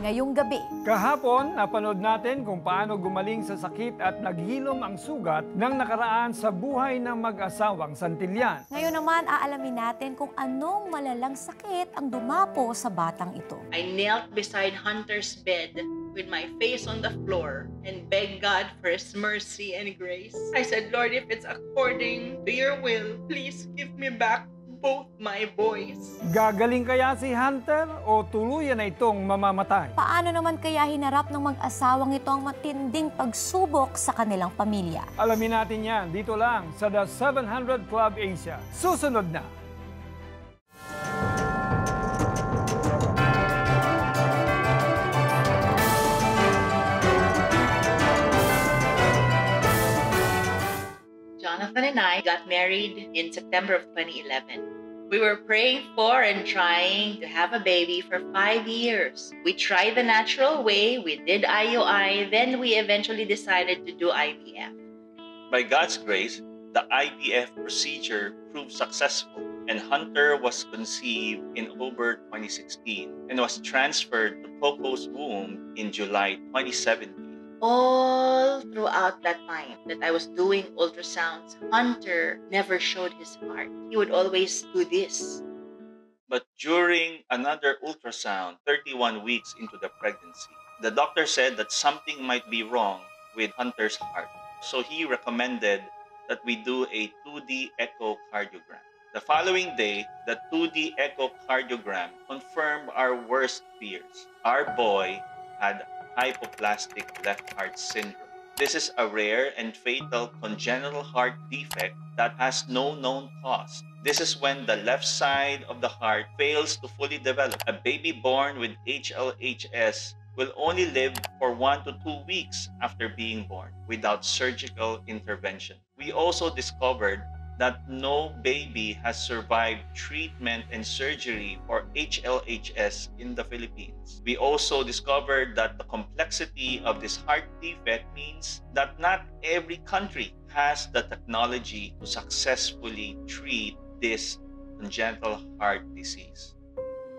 ngayong gabi. Kahapon, napanood natin kung paano gumaling sa sakit at naghilom ang sugat ng nakaraan sa buhay ng mag-asawang Santillan. Ngayon naman, aalamin natin kung anong malalang sakit ang dumapo sa batang ito. I knelt beside Hunter's bed with my face on the floor and begged God for His mercy and grace. I said, Lord, if it's according to your will, please give me back both my boys. Gagaling kaya si Hunter o tuluyan na itong mamamatay? Paano naman kaya hinarap ng mag-asawang ito ang matinding pagsubok sa kanilang pamilya? Alamin natin yan dito lang sa The 700 Club Asia. Susunod na. Jonathan and I got married in September of 2011. We were praying for and trying to have a baby for 5 years. We tried the natural way, we did IUI, then we eventually decided to do IVF. By God's grace, the IVF procedure proved successful, and Hunter was conceived in October 2016 and was transferred to Coco's womb in July 2017. All throughout that time that I was doing ultrasounds, Hunter never showed his heart. He would always do this. But during another ultrasound, 31 weeks into the pregnancy, the doctor said that something might be wrong with Hunter's heart. So he recommended that we do a 2D echocardiogram. The following day, the 2D echocardiogram confirmed our worst fears. Our boy had hypoplastic left heart syndrome. This is a rare and fatal congenital heart defect that has no known cause. This is when the left side of the heart fails to fully develop. A baby born with HLHS will only live for 1 to 2 weeks after being born without surgical intervention. We also discovered that no baby has survived treatment and surgery for HLHS in the Philippines. We also discovered that the complexity of this heart defect means that not every country has the technology to successfully treat this congenital heart disease.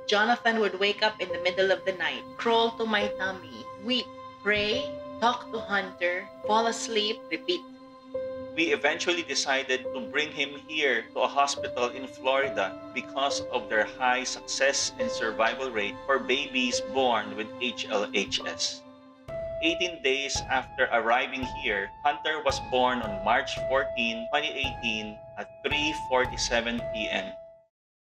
Jonathan would wake up in the middle of the night, crawl to my tummy, weep, pray, talk to Hunter, fall asleep, repeat. We eventually decided to bring him here to a hospital in Florida because of their high success and survival rate for babies born with HLHS. 18 days after arriving here, Hunter was born on March 14, 2018 at 3:47 p.m.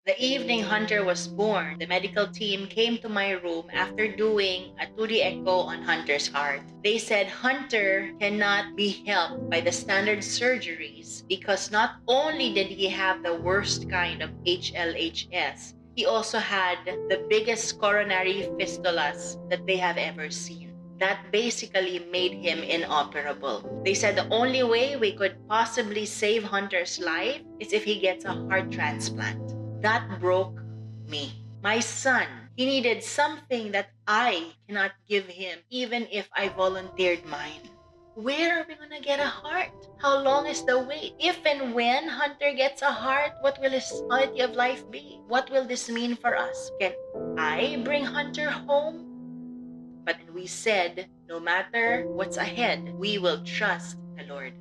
The evening Hunter was born, the medical team came to my room after doing a 2D echo on Hunter's heart. They said Hunter cannot be helped by the standard surgeries because not only did he have the worst kind of HLHS, he also had the biggest coronary fistulas that they have ever seen. That basically made him inoperable. They said the only way we could possibly save Hunter's life is if he gets a heart transplant. That broke me. My son, he needed something that I cannot give him, even if I volunteered mine. Where are we gonna get a heart? How long is the wait? If and when Hunter gets a heart, what will his quality of life be? What will this mean for us? Can I bring Hunter home? But we said, no matter what's ahead, we will trust the Lord.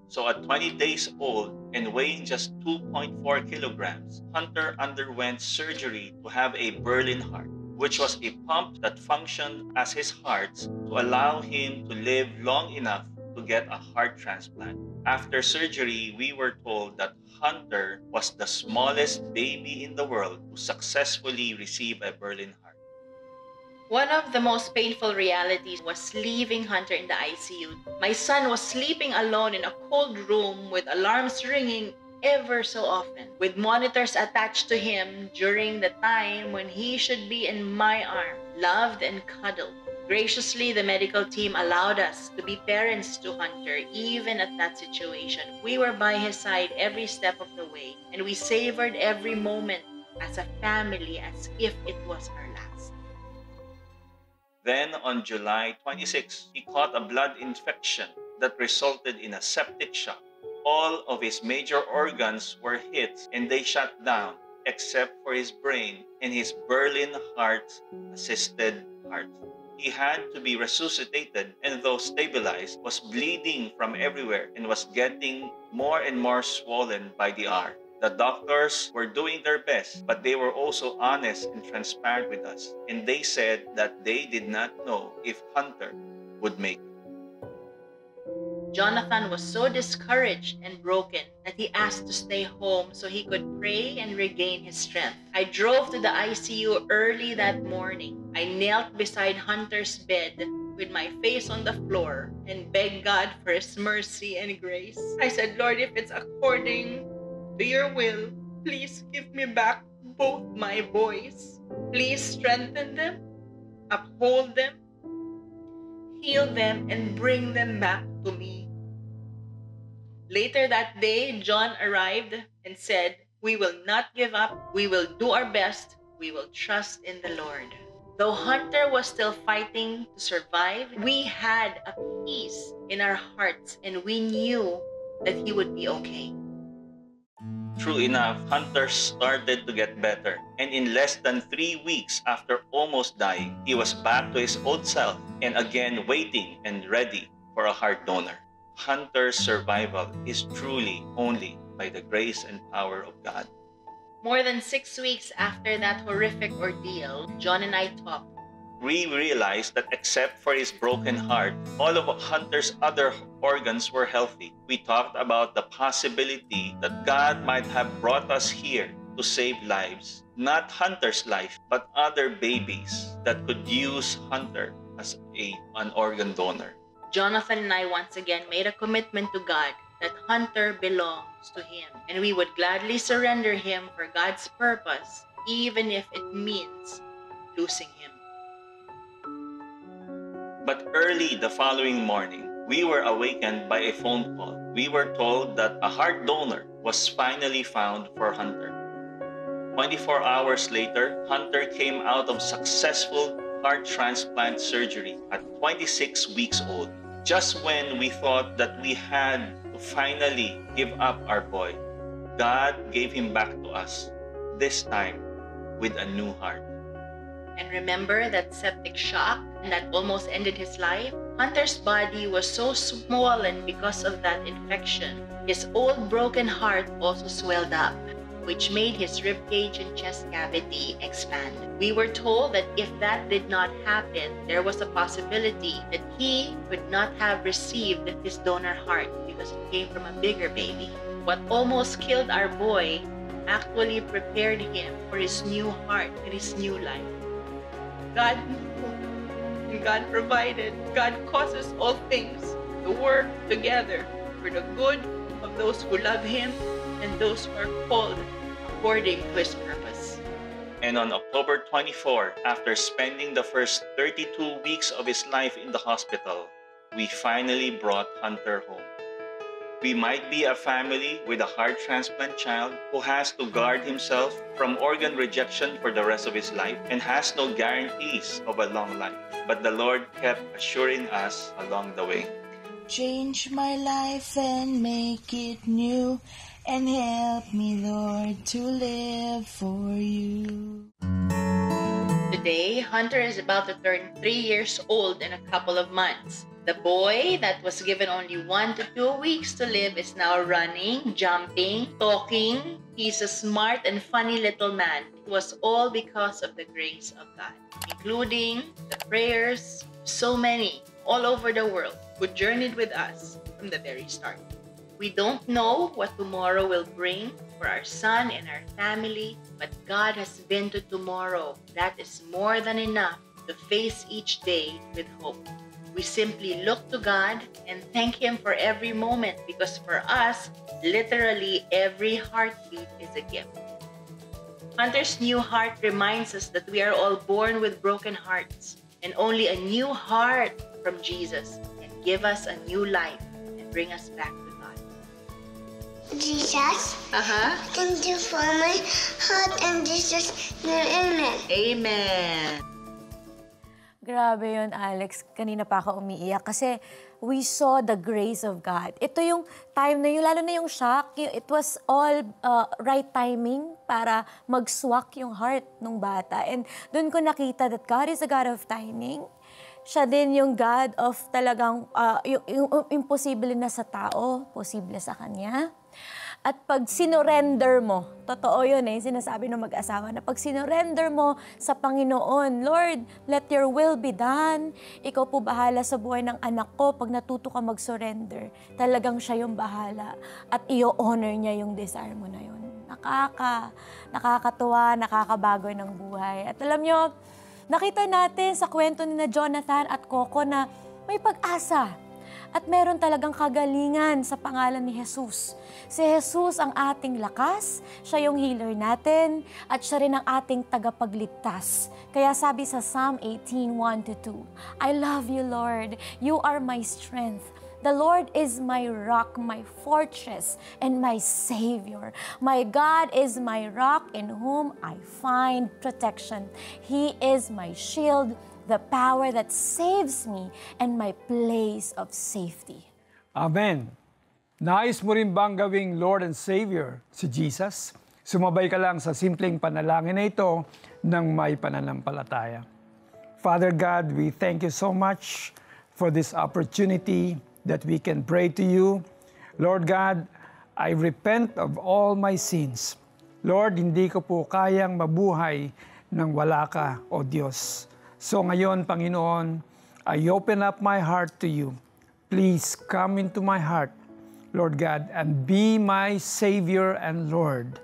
So at 20 days old and weighing just 2.4 kilograms, Hunter underwent surgery to have a Berlin heart, which was a pump that functioned as his heart to allow him to live long enough to get a heart transplant. After surgery, we were told that Hunter was the smallest baby in the world to successfully receive a Berlin heart. One of the most painful realities was leaving Hunter in the ICU. My son was sleeping alone in a cold room with alarms ringing ever so often, with monitors attached to him during the time when he should be in my arm, loved and cuddled. Graciously, the medical team allowed us to be parents to Hunter even at that situation. We were by his side every step of the way, and we savored every moment as a family as if it was our last. Then on July 26, he caught a blood infection that resulted in a septic shock. All of his major organs were hit and they shut down except for his brain and his Berlin heart assisted heart. He had to be resuscitated, and though stabilized, was bleeding from everywhere and was getting more and more swollen by the hour. The doctors were doing their best, but they were also honest and transparent with us. And they said that they did not know if Hunter would make it. Jonathan was so discouraged and broken that he asked to stay home so he could pray and regain his strength. I drove to the ICU early that morning. I knelt beside Hunter's bed with my face on the floor and begged God for His mercy and grace. I said, Lord, if it's according to your will, please give me back both my boys. Please strengthen them, uphold them, heal them, and bring them back to me. Later that day, John arrived and said, we will not give up. We will do our best. We will trust in the Lord. Though Hunter was still fighting to survive, we had a peace in our hearts and we knew that he would be okay. True enough, Hunter started to get better, and in less than 3 weeks after almost dying, he was back to his old self and again waiting and ready for a heart donor. Hunter's survival is truly only by the grace and power of God. More than 6 weeks after that horrific ordeal, John and I talked. We realized that except for his broken heart, all of Hunter's other organs were healthy. We talked about the possibility that God might have brought us here to save lives, not Hunter's life, but other babies that could use Hunter as an organ donor. Jonathan and I once again made a commitment to God that Hunter belongs to him, and we would gladly surrender him for God's purpose, even if it means losing him. But early the following morning, we were awakened by a phone call. We were told that a heart donor was finally found for Hunter. 24 hours later, Hunter came out of successful heart transplant surgery at 26 weeks old. Just when we thought that we had to finally give up our boy, God gave him back to us, this time with a new heart. And remember that septic shock that almost ended his life? Hunter's body was so swollen because of that infection. His old broken heart also swelled up, which made his ribcage and chest cavity expand. We were told that if that did not happen, there was a possibility that he could not have received his donor heart because it came from a bigger baby. What almost killed our boy actually prepared him for his new heart and his new life. God knew, and God provided. God causes all things to work together for the good of those who love Him and those who are called according to His purpose. And on October 24, after spending the first 32 weeks of his life in the hospital, we finally brought Hunter home. We might be a family with a heart transplant child who has to guard himself from organ rejection for the rest of his life and has no guarantees of a long life. But the Lord kept assuring us along the way. Change my life and make it new, and help me, Lord, to live for you. Today, Hunter is about to turn 3 years old in a couple of months. The boy that was given only 1 to 2 weeks to live is now running, jumping, talking. He's a smart and funny little man. It was all because of the grace of God, including the prayers of so many all over the world who journeyed with us from the very start. We don't know what tomorrow will bring for our son and our family, but God has been to tomorrow. That is more than enough to face each day with hope. We simply look to God and thank Him for every moment, because for us, literally every heartbeat is a gift. Hunter's new heart reminds us that we are all born with broken hearts, and only a new heart from Jesus can give us a new life and bring us back to God. Jesus, thank you for my heart, and Jesus' name, amen. Amen. Grabe yun, Alex. Kanina pa ako umiiyak kasi we saw the grace of God. Ito yung time na yun, lalo na yung shock, it was all right timing para mag-swak yung heart ng bata. And doon ko nakita that God is a God of timing. Siya din yung God of talagang yung imposible na sa tao, posible sa Kanya. At pag sinorender mo, totoo yun sinasabi ng mag-asawa, na pag sinorender mo sa Panginoon, Lord, let your will be done. Ikaw po bahala sa buhay ng anak ko. Pag natuto ka mag-surrender, talagang siya yung bahala. At i-honor niya yung desire mo na yun. Nakakatuwa, nakakabago ng buhay. At alam nyo, nakita natin sa kwento ni na Jonathan at Coco na may pag-asa. At meron talagang kagalingan sa pangalan ni Jesus. Si Jesus ang ating lakas, siya yung healer natin, at siya rin ang ating tagapagligtas. Kaya sabi sa Psalm 18:1-2, I love you, Lord. You are my strength. The Lord is my rock, my fortress, and my Savior. My God is my rock in whom I find protection. He is my shield, the power that saves me, and my place of safety. Amen. Nais mo rin bang gawing Lord and Savior si Jesus? Sumabay ka lang sa simpleng panalangin na ito ng may pananampalataya. Father God, we thank you so much for this opportunity that we can pray to you. Lord God, I repent of all my sins. Lord, hindi ko po kayang mabuhay nang wala ka, O Diyos. So ngayon, Panginoon, I open up my heart to you. Please come into my heart, Lord God, and be my Savior and Lord.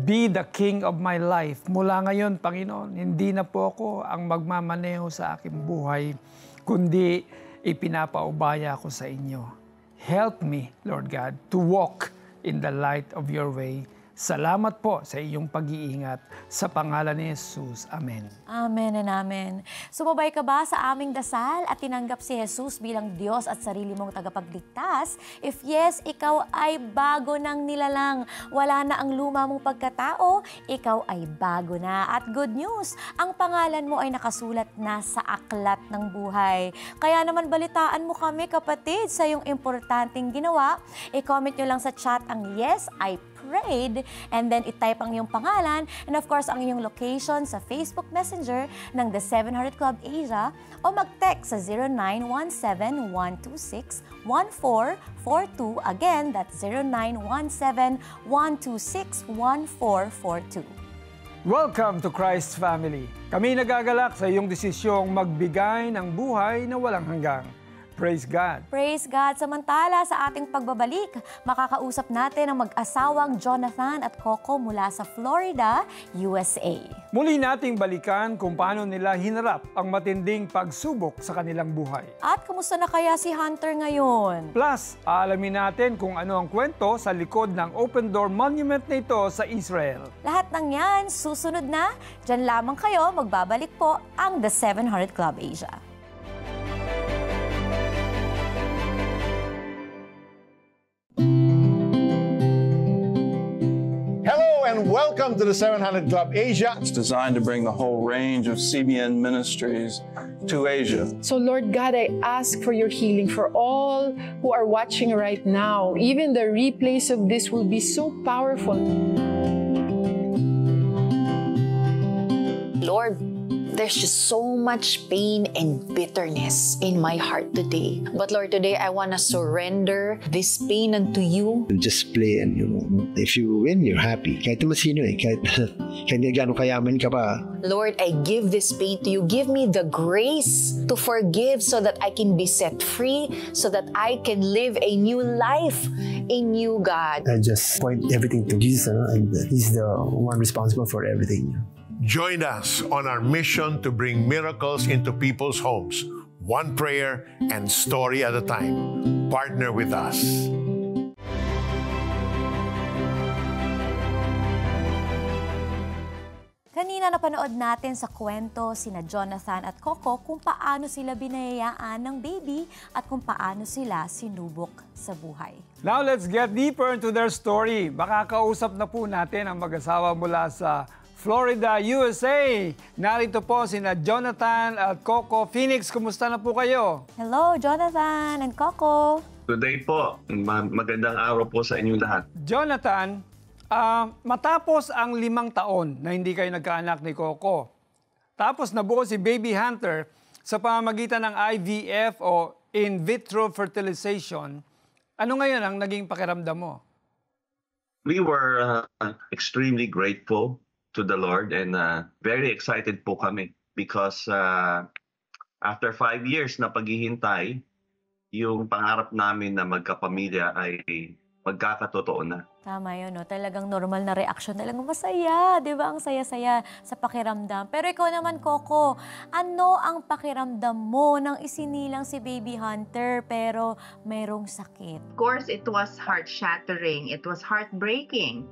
Be the King of my life. Mula ngayon, Panginoon, hindi na po ako ang magmamaneho sa aking buhay, kundi ipinapaubaya ko sa inyo. Help me, Lord God, to walk in the light of your way. Salamat po sa iyong pag-iingat. Sa pangalan ni Jesus. Amen. Amen and amen. Sumabay ka ba sa aming dasal at tinanggap si Jesus bilang Diyos at sarili mong tagapagligtas? If yes, ikaw ay bago ng nilalang. Wala na ang luma mong pagkatao, ikaw ay bago na. At good news, ang pangalan mo ay nakasulat na sa aklat ng buhay. Kaya naman balitaan mo kami, kapatid, sa iyong importanteng ginawa. I-comment nyo lang sa chat ang yes, I prayed, and then i-type ang iyong pangalan, and of course, ang iyong location sa Facebook Messenger ng The 700 Club Asia, o mag-text sa 0917-126-1442. Again, that's 0917-126-1442. Welcome to Christ's Family. Kami nagagalak sa iyong desisyong magbigay ng buhay na walang hanggang. Praise God. Praise God. Samantala sa ating pagbabalik, makakausap natin ang mag-asawang Jonathan at Coco mula sa Florida, USA. Muli nating balikan kung paano nila hinarap ang matinding pagsubok sa kanilang buhay. At kumusta na kaya si Hunter ngayon? Plus, aalamin natin kung ano ang kwento sa likod ng Open Door Monument na ito sa Israel. Lahat ng yan, susunod na. Diyan lamang kayo, magbabalik po ang The 700 Club Asia. And welcome to the 700 Club Asia. It's designed to bring the whole range of CBN ministries to Asia. So Lord God, I ask for your healing for all who are watching right now. Even the replays of this will be so powerful. Lord, there's just so much pain and bitterness in my heart today. But Lord, today I want to surrender this pain unto you. Just play and, if you win, you're happy. Kahit naman sino kahit gano'ng kayaman ka pa. Lord, I give this pain to you. Give me the grace to forgive so that I can be set free, so that I can live a new life in you, God. I just point everything to Jesus, and He's the one responsible for everything. Join us on our mission to bring miracles into people's homes, one prayer and story at a time. Partner with us. Kanina napanood natin sa kwento sina Jonathan at Coco kung paano sila binayaan ng baby at kung paano sila sinubok sa buhay. Now let's get deeper into their story. Makakausap na po natin ang mag-asawa mula sa Florida, USA. Narito po sina Jonathan at Coco. Phoenix, kumusta na po kayo? Hello, Jonathan and Coco. Today po, magandang araw po sa inyong lahat. Jonathan, matapos ang 5 taon na hindi kayo nagkaanak ni Coco, tapos nabuo si Baby Hunter sa pamamagitan ng IVF o in vitro fertilization, ano ngayon ang naging pakiramdam mo? We were extremely grateful to the Lord and very excited po kami because after 5 years na paghihintay, yung pangarap namin na magkapamilya ay magkakatotoo na. Tama yun, no? Talagang normal na reaction. Talagang masaya, di ba? Ang saya-saya sa pakiramdam. Pero ikaw naman, Coco, ano ang pakiramdam mo nang isinilang si Baby Hunter pero merong sakit? Of course, it was heart-shattering. It was heartbreaking.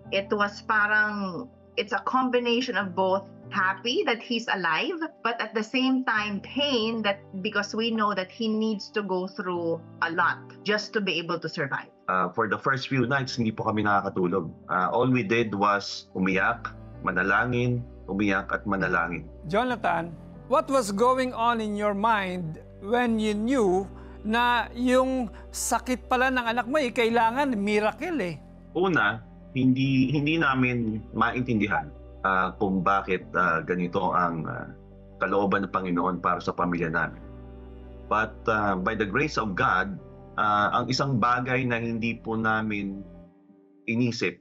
It was parang, it's a combination of both happy that he's alive, but at the same time pain that because we know that he needs to go through a lot just to be able to survive. For the first few nights, hindi po kami nakakatulog. All we did was umiyak, manalangin, umiyak at manalangin. Jonathan, what was going on in your mind when you knew na yung sakit pala ng anak mo kailangan miracle eh? Una, hindi namin maintindihan kung bakit ganito ang kalooban ng Panginoon para sa pamilya namin. But by the grace of God, ang isang bagay na hindi po namin inisip,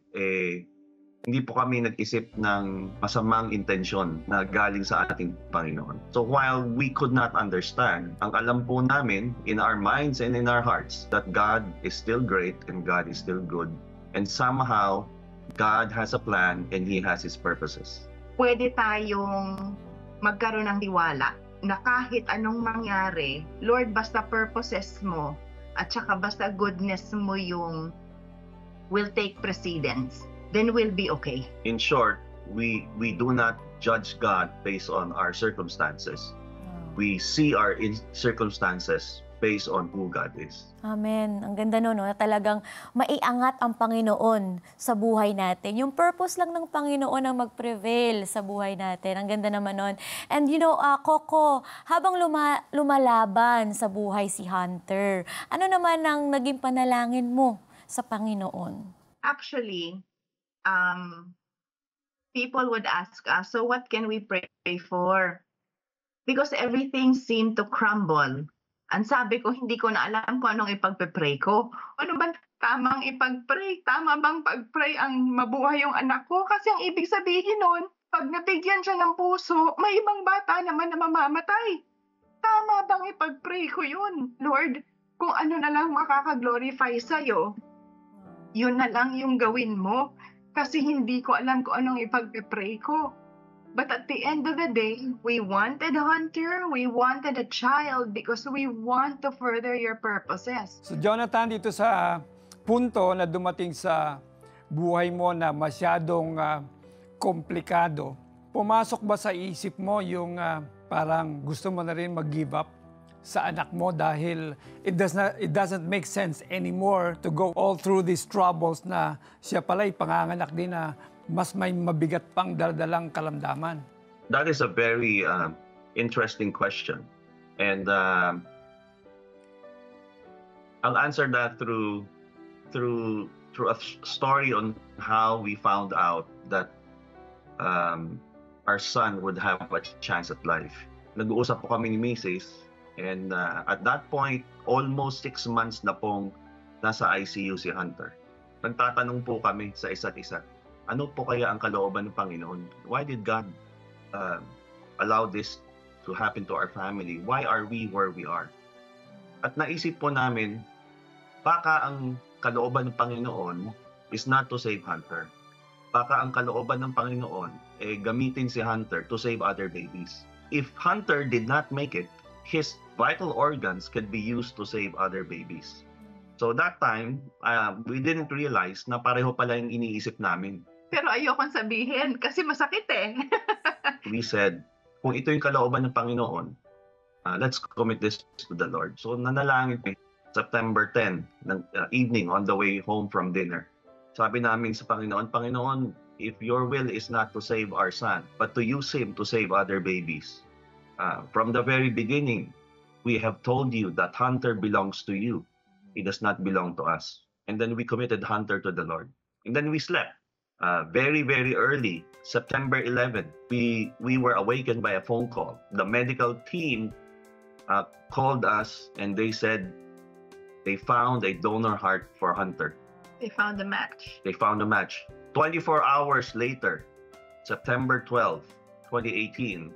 hindi po kami nag-isip ng masamang intensyon na galing sa ating Panginoon. So while we could not understand, ang alam po namin in our minds and in our hearts that God is still great and God is still good. And somehow, God has a plan and He has His purposes. Pwede tayong magkaroon ng tiwala na kahit anong mangyari, Lord, basta purposes mo at saka basta goodness mo yung will take precedence, then we'll be okay. In short, we do not judge God based on our circumstances. We see our circumstances based on who God is. Amen. Ang ganda no, talagang maiangat ang Panginoon sa buhay natin. Yung purpose lang ng Panginoon ang mag-prevail sa buhay natin. Ang ganda naman nun. And you know, Coco, habang lumalaban sa buhay si Hunter, ano naman ang naging panalangin mo sa Panginoon? Actually, people would ask us, so what can we pray for? Because everything seemed to crumble. Ang sabi ko, hindi ko na alam kung anong ipagpe-pray ko. Ano ba tamang ipag-pray? Tama bang pag-pray ang mabuhay yung anak ko? Kasi ang ibig sabihin nun, pag nabigyan siya ng puso, may ibang bata naman na mamamatay. Tama bang ipag-pray ko yun? Lord, kung ano na lang makaka-glorify sa'yo, yun na lang yung gawin mo. Kasi hindi ko alam kung anong ipagpe-pray ko. But at the end of the day, we wanted Hunter, we wanted a child because we want to further your purposes. So Jonathan, dito sa punto na dumating sa buhay mo na masyadong komplikado, pumasok ba sa isip mo yung parang gusto mo na rin mag-give up sa anak mo dahil it doesn't make sense anymore to go all through these troubles na siya pala'y panganganak din na mas may mabigat pang daladalang kalamdaman? That is a very interesting question. And I'll answer that through a story on how we found out that our son would have a chance at life. Nag-uusap po kami ni Mrs. And at that point, almost 6 months na pong nasa ICU si Hunter. Nagtatanong po kami sa isa't isa, ano po kaya ang kalooban ng Panginoon? Why did God allow this to happen to our family? Why are we where we are? At naisip po namin, baka ang kalooban ng Panginoon is not to save Hunter. Baka ang kalooban ng Panginoon gamitin si Hunter to save other babies. If Hunter did not make it, his vital organs could be used to save other babies. So that time, we didn't realize na pareho pala yung iniisip namin. Pero ayokong sabihin kasi masakit eh. We said, kung ito yung kalooban ng Panginoon, let's commit this to the Lord. So nanalangin kami September 10, ng evening on the way home from dinner. Sabi namin sa Panginoon, Panginoon, if your will is not to save our son, but to use him to save other babies. From the very beginning, we have told you that Hunter belongs to you. He does not belong to us. And then we committed Hunter to the Lord. And then we slept. Very, very early, September 11th, we were awakened by a phone call. The medical team called us and they said they found a donor heart for Hunter. They found a match. They found a match. 24 hours later, September 12, 2018,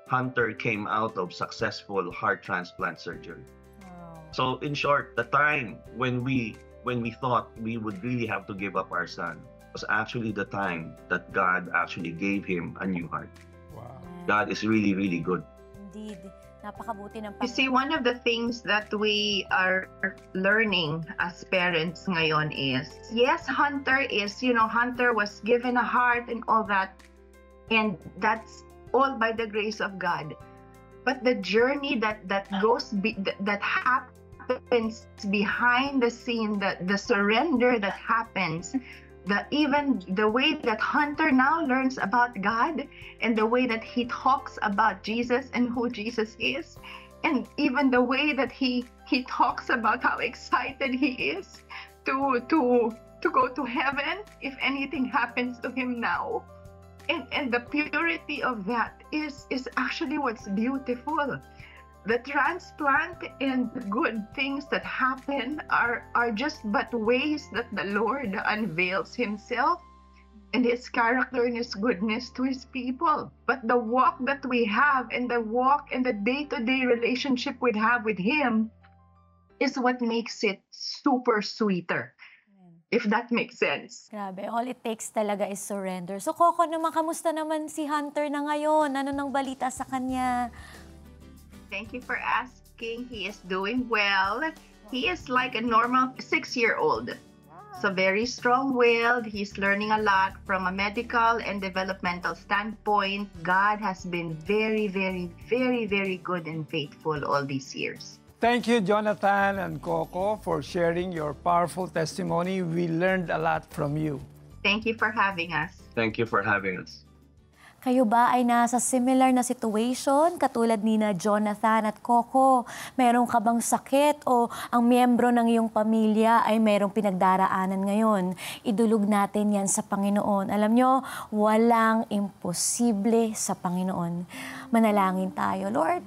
Hunter came out of successful heart transplant surgery. So in short, the time when we thought we would really have to give up our son was actually the time that God actually gave him a new heart. Wow. God is really, really good. Indeed. Napakabuti ng You see, one of the things that we are learning as parents ngayon is, yes, Hunter was given a heart and all that, and that's all by the grace of God. But the journey that happens behind the scene, the surrender that happens, even the way that Hunter now learns about God and the way that he talks about Jesus and who Jesus is, and even the way that he talks about how excited he is to go to heaven if anything happens to him now. And the purity of that is actually what's beautiful. The transplant and the good things that happen are just but ways that the Lord unveils himself and his character and his goodness to his people. But the walk that we have and the walk and the day-to-day relationship we have with him is what makes it super sweeter. If that makes sense. Grabe, all it takes talaga is surrender. So Coco naman, kamusta naman si Hunter na ngayon? Ano nang balita sa kanya? Thank you for asking. He is doing well. He is like a normal 6-year-old. So very strong-willed. He's learning a lot from a medical and developmental standpoint. God has been very, very, very, very good and faithful all these years. Thank you, Jonathan and Coco, for sharing your powerful testimony. We learned a lot from you. Thank you for having us. Thank you for having us. Kayo ba ay nasa similar na situation katulad ni na Jonathan at Coco? Meron ka bang sakit o ang miyembro ng iyong pamilya ay merong pinagdaraanan ngayon? Idulog natin yan sa Panginoon. Alam nyo, walang imposible sa Panginoon. Manalangin tayo. Lord,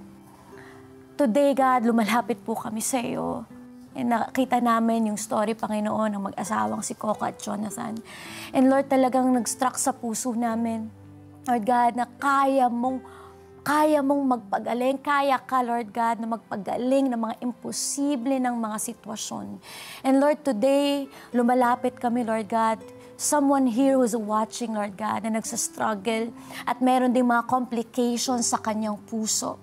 today, God, lumalapit po kami sa iyo. And nakita namin yung story, Panginoon, ng mag-asawang si Coco at Jonathan. And Lord, talagang nag-struck sa puso namin. Lord God, na kaya mong magpagaling. Kaya ka, Lord God, na magpagaling ng mga imposible ng mga sitwasyon. And Lord, today, lumalapit kami, Lord God, someone here who's watching, Lord God, na nagsastruggle at meron ding mga complications sa kanyang puso.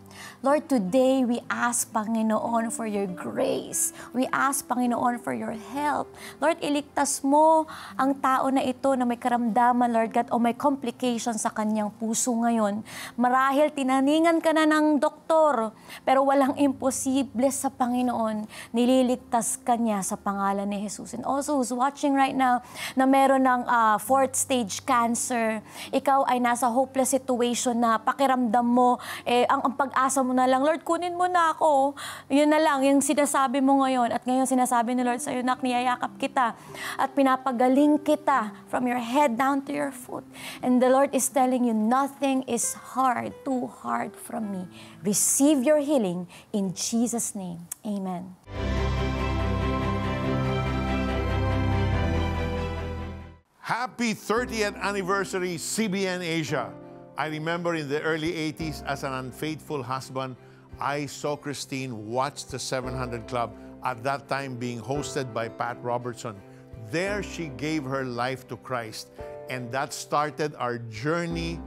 Lord, today we ask, Panginoon, for your grace. We ask, Panginoon, for your help. Lord, iligtas mo ang tao na ito na may karamdaman, Lord God, o may complications sa kanyang puso ngayon. Marahil tinaningan ka na ng doktor, pero walang imposible sa Panginoon. Nililigtas ka niya sa pangalan ni Jesus. And also, who's watching right now, na meron ng 4th stage cancer, ikaw ay nasa hopeless situation na pakiramdam mo, ang pag-asa mo na lang, Lord, kunin mo na ako. Yun na lang, yung sinasabi mo ngayon. At ngayon sinasabi ni Lord sa'yo, nak, niyayakap kita at pinapagaling kita from your head down to your foot. And the Lord is telling you, nothing is too hard from me. Receive your healing in Jesus' name. Amen. Happy 30th anniversary, CBN Asia. I remember in the early 80s, as an unfaithful husband, I saw Christine watch the 700 Club, at that time being hosted by Pat Robertson. There she gave her life to Christ, and that started our journey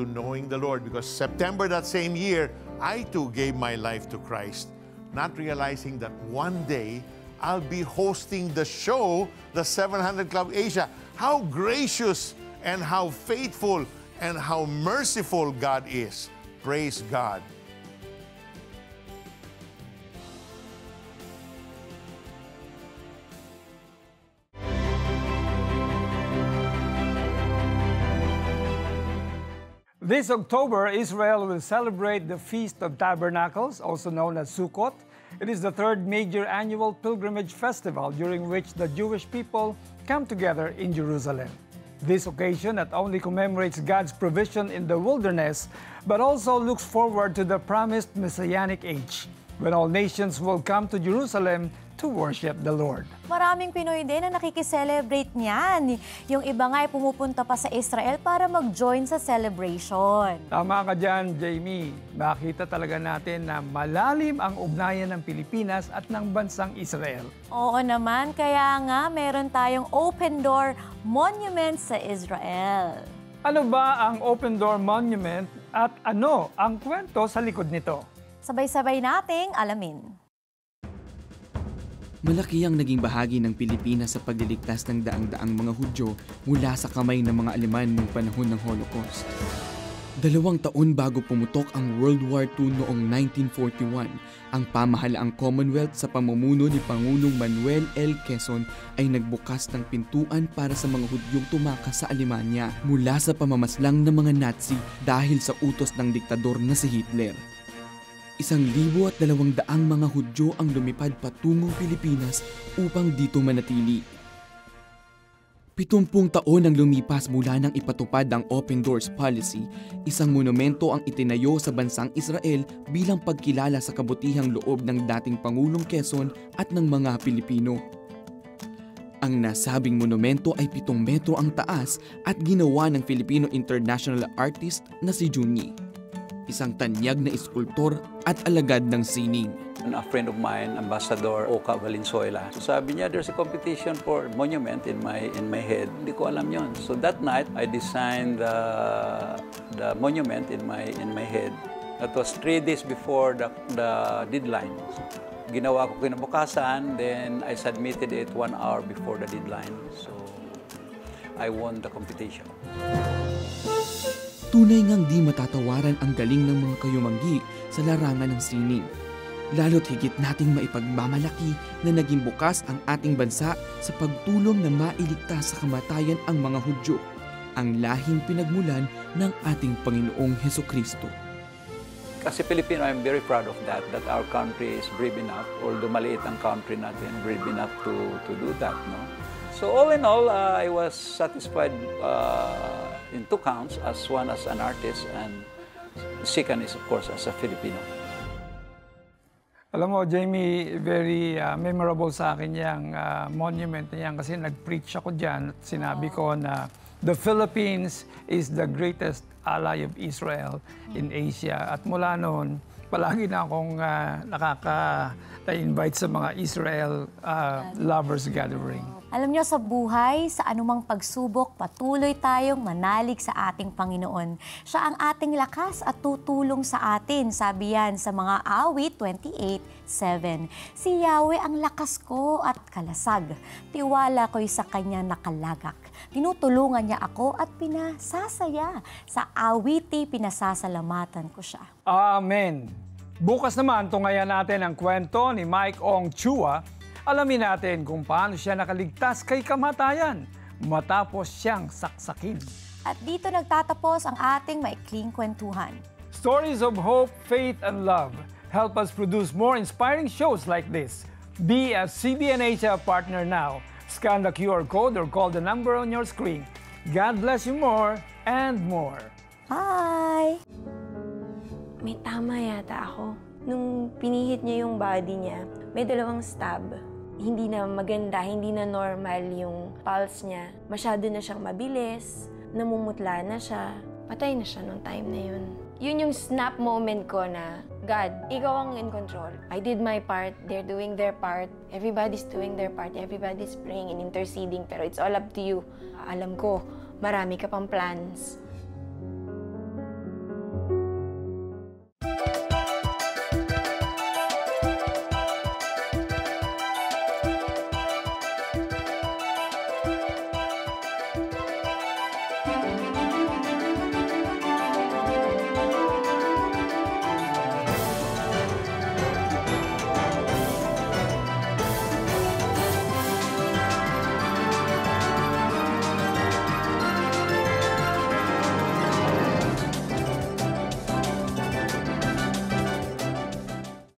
to knowing the Lord, because September that same year, I too gave my life to Christ, not realizing that one day I'll be hosting the show, the 700 Club Asia. How gracious and how faithful and how merciful God is. Praise God. This October, Israel will celebrate the Feast of Tabernacles, also known as Sukkot. It is the third major annual pilgrimage festival during which the Jewish people come together in Jerusalem. This occasion not only commemorates God's provision in the wilderness, but also looks forward to the promised Messianic age, when all nations will come to Jerusalem to worship the Lord. Maraming Pinoy din na nakikiselebrate niyan. Yung iba nga ay pumupunta pa sa Israel para mag-join sa celebration. Tama ka dyan, Jamie. Makita talaga natin na malalim ang ugnayan ng Pilipinas at ng bansang Israel. Oo naman, kaya nga meron tayong Open Door Monument sa Israel. Ano ba ang Open Door Monument at ano ang kwento sa likod nito? Sabay-sabay nating alamin. Malaki ang naging bahagi ng Pilipinas sa pagliligtas ng daang-daang mga Hudyo mula sa kamay ng mga Aleman noong panahon ng Holocaust. 2 taon bago pumutok ang World War II noong 1941, ang pamahalaang Commonwealth sa pamumuno ni Pangulong Manuel L. Quezon ay nagbukas ng pintuan para sa mga Hudyong tumakas sa Alemanya mula sa pamamaslang ng mga Nazi dahil sa utos ng diktador na si Hitler. 1,200 mga Hudyo ang lumipad patungong Pilipinas upang dito manatili. 70 taon ang lumipas mula nang ipatupad ang Open Doors Policy, isang monumento ang itinayo sa bansang Israel bilang pagkilala sa kabutihang loob ng dating Pangulong Quezon at ng mga Pilipino. Ang nasabing monumento ay 7 metro ang taas at ginawa ng Filipino international artist na si Junyi, isang tanyag na iskultor at alagad ng sining. A friend of mine, Ambassador Oka Valenzuela, so sabi niya, there's a competition for monument in my head. Hindi ko alam yon. So that night, I designed the monument in my head. That was 3 days before the deadline. Ginawa ko kinabukasan, then I submitted it 1 hour before the deadline. So I won the competition. Tunay ngang di matatawaran ang galing ng mga kayumanggi sa larangan ng sining. Lalo't higit nating maipagmamalaki na naging bukas ang ating bansa sa pagtulong na mailigtas sa kamatayan ang mga Hudyo, ang lahing pinagmulan ng ating Panginoong Hesukristo. Kasi Filipino, I'm very proud of that our country is brave enough, although maliit ang country natin, brave enough to do that, no? So all in all, I was satisfied in 2 counts, as one as an artist and second is of course as a Filipino. Alam mo, Jamie, very memorable sa akin yung monument na yan kasi nag-preach ako dyan at sinabi ko na the Philippines is the greatest ally of Israel in Asia. At mula noon, palagi na akong nakaka-invite sa mga Israel lovers gathering. Alam niyo, sa buhay, sa anumang pagsubok, patuloy tayong manalig sa ating Panginoon. Siya ang ating lakas at tutulong sa atin, sabi yan sa mga Awit 28:7. Si Yahweh ang lakas ko at kalasag. Tiwala ko'y sa Kanya nakalagak. Tinutulungan niya ako at pinasasaya. Sa awiti, pinasasalamatan ko siya. Amen. Bukas naman, tungayan natin ang kwento ni Mike Ong Chua. Alamin natin kung paano siya nakaligtas kay kamatayan matapos siyang saksakin. At dito nagtatapos ang ating maikling kwentuhan. Stories of hope, faith, and love help us produce more inspiring shows like this. Be a CBN Asia partner now. Scan the QR code or call the number on your screen. God bless you more and more. Bye! May tama yata ako. Nung pinihit niya yung body niya, may 2 stab. Hindi na maganda, hindi na normal yung pulse niya. Masyado na siyang mabilis, namumutla na siya. Patay na siya nung time na yun. Yun yung snap moment ko na, God, ikaw ang in control. I did my part, they're doing their part, everybody's doing their part, everybody's praying and interceding, pero it's all up to you. Alam ko, marami ka pang plans.